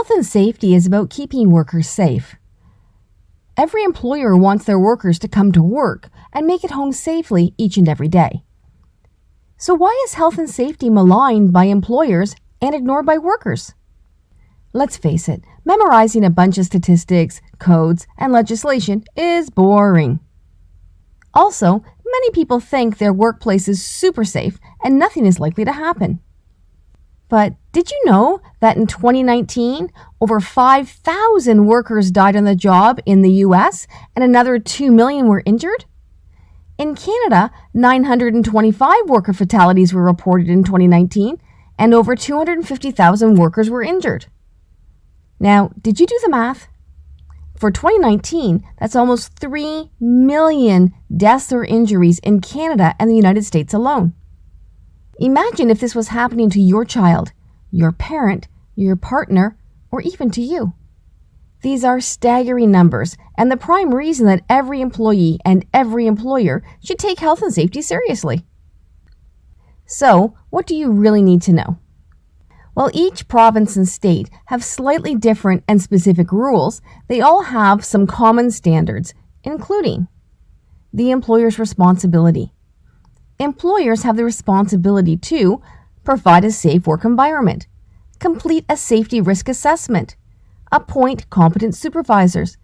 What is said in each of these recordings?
Health and safety is about keeping workers safe. Every employer wants their workers to come to work and make it home safely each and every day. So why is health and safety maligned by employers and ignored by workers? Let's face it, memorizing a bunch of statistics, codes, and legislation is boring. Also, many people think their workplace is super safe and nothing is likely to happen. But did you know that in 2019, over 5,000 workers died on the job in the US and another 2 million were injured? In Canada, 925 worker fatalities were reported in 2019 and over 250,000 workers were injured. Now, did you do the math? For 2019, that's almost 3 million deaths or injuries in Canada and the United States alone. Imagine if this was happening to your child, your parent, your partner, or even to you. These are staggering numbers and the prime reason that every employee and every employer should take health and safety seriously. So, what do you really need to know? While each province and state have slightly different and specific rules, they all have some common standards, including the employer's responsibility. Employers have the responsibility to provide a safe work environment, complete a safety risk assessment, appoint competent supervisors,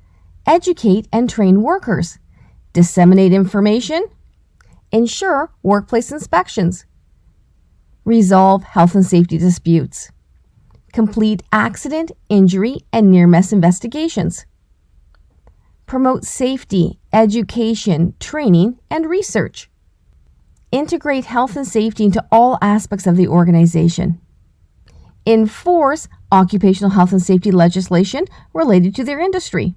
educate and train workers, disseminate information, ensure workplace inspections, resolve health and safety disputes, complete accident, injury, and near-miss investigations, promote safety, education, training, and research, integrate health and safety into all aspects of the organization, enforce occupational health and safety legislation related to their industry,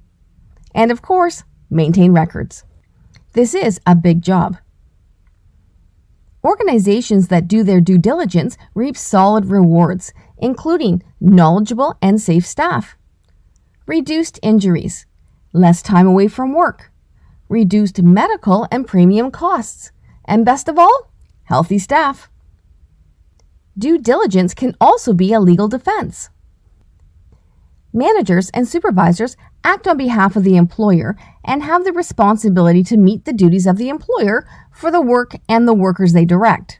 and of course, maintain records. This is a big job. Organizations that do their due diligence reap solid rewards, including knowledgeable and safe staff, reduced injuries, less time away from work, reduced medical and premium costs, and best of all, healthy staff. Due diligence can also be a legal defense. Managers and supervisors act on behalf of the employer and have the responsibility to meet the duties of the employer for the work and the workers they direct.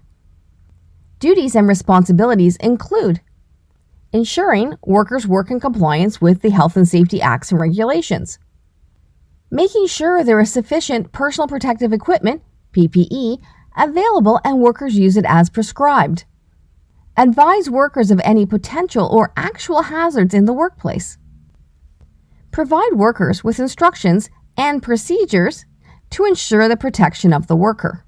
Duties and responsibilities include ensuring workers work in compliance with the Health and Safety Acts and regulations, making sure there is sufficient personal protective equipment, PPE, available and workers use it as prescribed, advise workers of any potential or actual hazards in the workplace, provide workers with instructions and procedures to ensure the protection of the worker,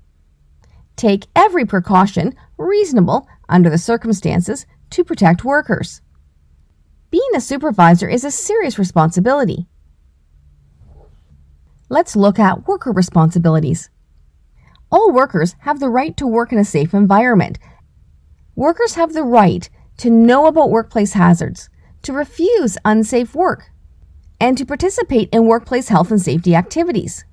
take every precaution reasonable under the circumstances to protect workers. Being a supervisor is a serious responsibility. Let's look at worker responsibilities. All workers have the right to work in a safe environment. Workers have the right to know about workplace hazards, to refuse unsafe work, and to participate in workplace health and safety activities.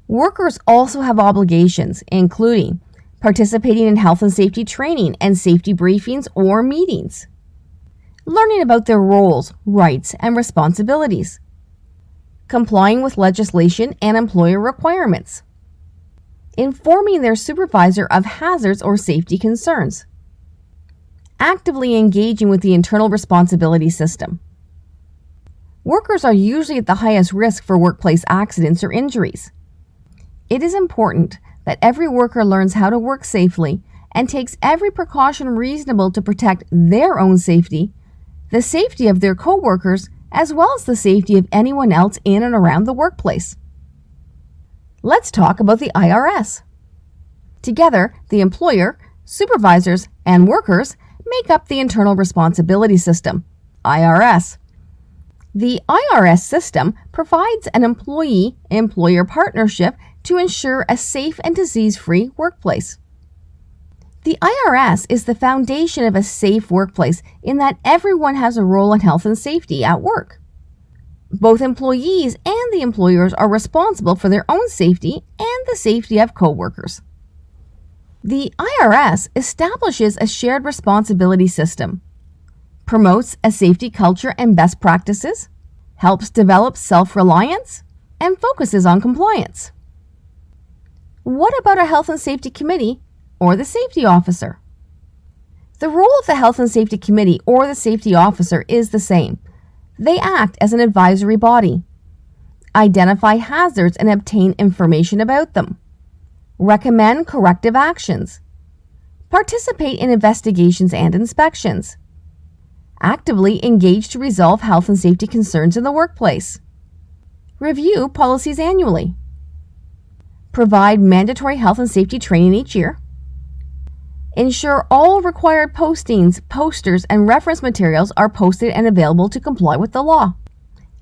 Workers also have obligations, including participating in health and safety training and safety briefings or meetings, learning about their roles, rights, and responsibilities, complying with legislation and employer requirements, informing their supervisor of hazards or safety concerns, actively engaging with the internal responsibility system. Workers are usually at the highest risk for workplace accidents or injuries. It is important that every worker learns how to work safely and takes every precaution reasonable to protect their own safety, the safety of their co-workers, as well as the safety of anyone else in and around the workplace. Let's talk about the IRS. Together, the employer, supervisors, and workers make up the Internal Responsibility System, IRS. The IRS system provides an employee-employer partnership to ensure a safe and disease-free workplace. The IRS is the foundation of a safe workplace in that everyone has a role in health and safety at work. Both employees and the employers are responsible for their own safety and the safety of co-workers. The IRS establishes a shared responsibility system. promotes a safety culture and best practices, helps develop self-reliance, and focuses on compliance. What about a health and safety committee or the safety officer? The role of the health and safety committee or the safety officer is the same. They act as an advisory body, identify hazards and obtain information about them, recommend corrective actions, participate in investigations and inspections, actively engage to resolve health and safety concerns in the workplace, review policies annually, provide mandatory health and safety training each year, ensure all required postings, posters, and reference materials are posted and available to comply with the law,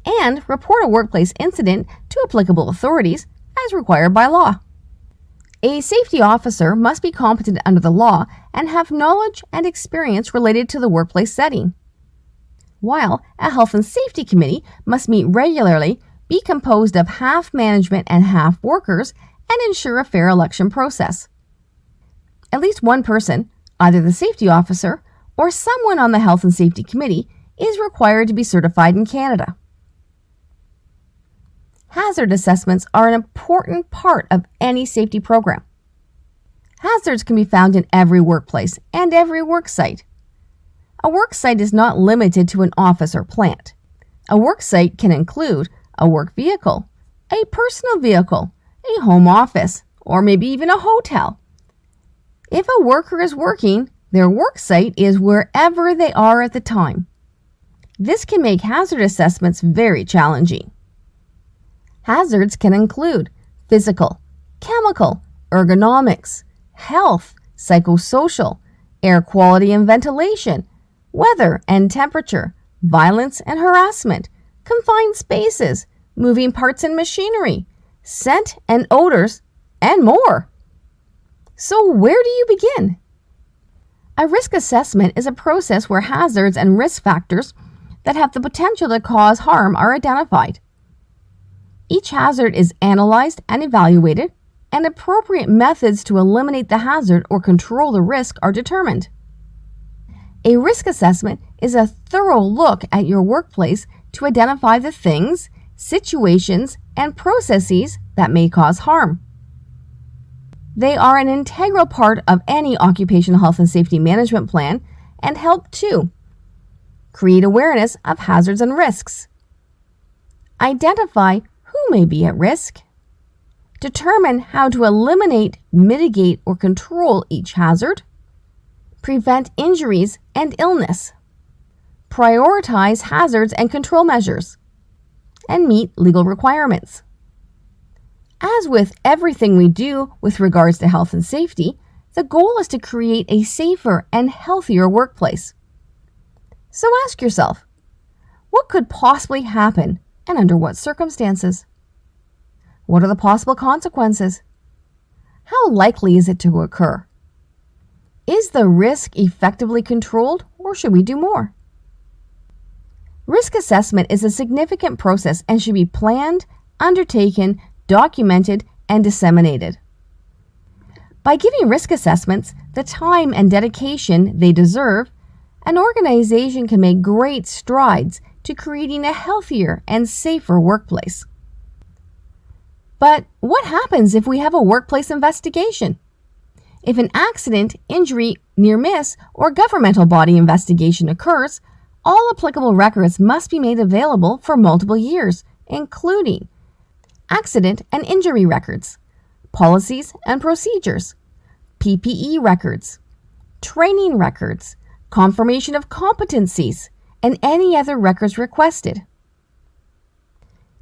and report a workplace incident to applicable authorities as required by law. A safety officer must be competent under the law and have knowledge and experience related to the workplace setting, while a health and safety committee must meet regularly, be composed of half management and half workers, and ensure a fair election process. At least one person, either the safety officer or someone on the health and safety committee, is required to be certified in Canada. Hazard assessments are an important part of any safety program. Hazards can be found in every workplace and every work site. A work site is not limited to an office or plant. A work site can include a work vehicle, a personal vehicle, a home office, or maybe even a hotel. If a worker is working, their work site is wherever they are at the time. This can make hazard assessments very challenging. Hazards can include physical, chemical, ergonomics, health, psychosocial, air quality and ventilation, weather and temperature, violence and harassment, confined spaces, moving parts and machinery, scent and odors, and more. So where do you begin? A risk assessment is a process where hazards and risk factors that have the potential to cause harm are identified. Each hazard is analyzed and evaluated, and appropriate methods to eliminate the hazard or control the risk are determined. A risk assessment is a thorough look at your workplace to identify the things, situations, and processes that may cause harm. They are an integral part of any occupational health and safety management plan and help to create awareness of hazards and risks, identify who may be at risk, determine how to eliminate, mitigate, or control each hazard, prevent injuries and illness, prioritize hazards and control measures, and meet legal requirements. As with everything we do with regards to health and safety, the goal is to create a safer and healthier workplace. So ask yourself, what could possibly happen and under what circumstances? What are the possible consequences? How likely is it to occur? Is the risk effectively controlled, or should we do more? Risk assessment is a significant process and should be planned, undertaken, documented, and disseminated. By giving risk assessments the time and dedication they deserve, an organization can make great strides to creating a healthier and safer workplace. But what happens if we have a workplace investigation? If an accident, injury, near miss, or governmental body investigation occurs, all applicable records must be made available for multiple years, including accident and injury records, policies and procedures, PPE records, training records, confirmation of competencies, and any other records requested.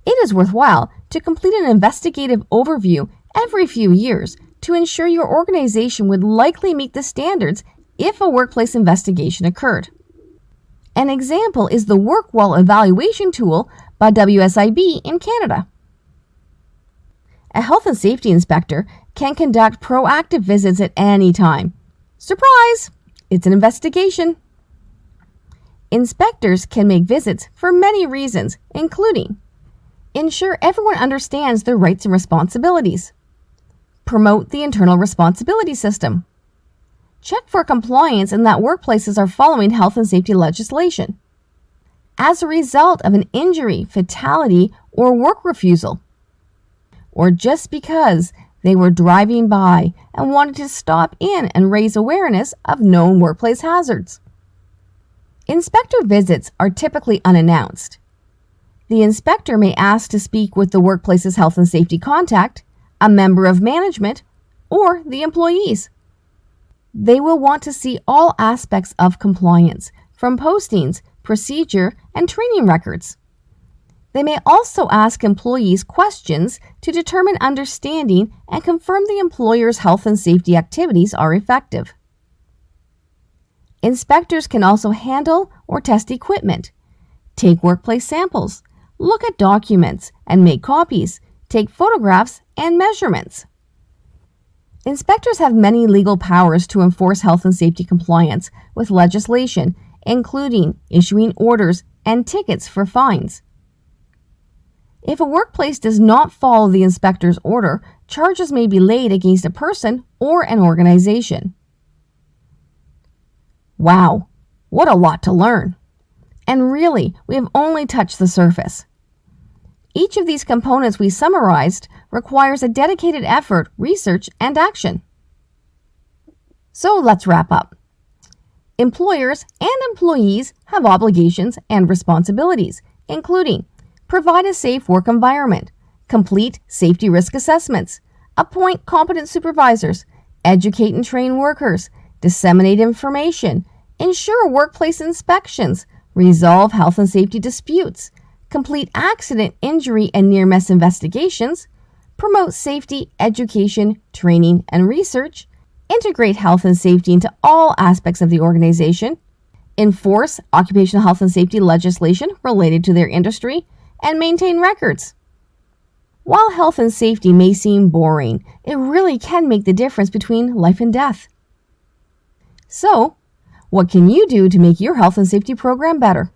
It is worthwhile to complete an investigative overview every few years to ensure your organization would likely meet the standards if a workplace investigation occurred. An example is the Workwell evaluation tool by WSIB in Canada. A health and safety inspector can conduct proactive visits at any time. Surprise! It's an investigation. Inspectors can make visits for many reasons, including ensure everyone understands their rights and responsibilities, promote the internal responsibility system, check for compliance and that workplaces are following health and safety legislation. As a result of an injury, fatality, or work refusal, or just because they were driving by and wanted to stop in and raise awareness of known workplace hazards. Inspector visits are typically unannounced. The inspector may ask to speak with the workplace's health and safety contact, a member of management, or the employees. They will want to see all aspects of compliance, from postings, procedure, and training records. They may also ask employees questions to determine understanding and confirm the employer's health and safety activities are effective. Inspectors can also handle or test equipment, take workplace samples, look at documents and make copies, take photographs and measurements. Inspectors have many legal powers to enforce health and safety compliance with legislation, including issuing orders and tickets for fines. If a workplace does not follow the inspector's order, charges may be laid against a person or an organization. Wow, what a lot to learn! And really, we have only touched the surface. Each of these components we summarized requires a dedicated effort, research, and action. So let's wrap up. Employers and employees have obligations and responsibilities, including provide a safe work environment, complete safety risk assessments, appoint competent supervisors, educate and train workers, disseminate information, ensure workplace inspections, resolve health and safety disputes, complete accident, injury, and near-miss investigations, promote safety, education, training, and research, integrate health and safety into all aspects of the organization, enforce occupational health and safety legislation related to their industry, and maintain records. While health and safety may seem boring, it really can make the difference between life and death. So, what can you do to make your health and safety program better?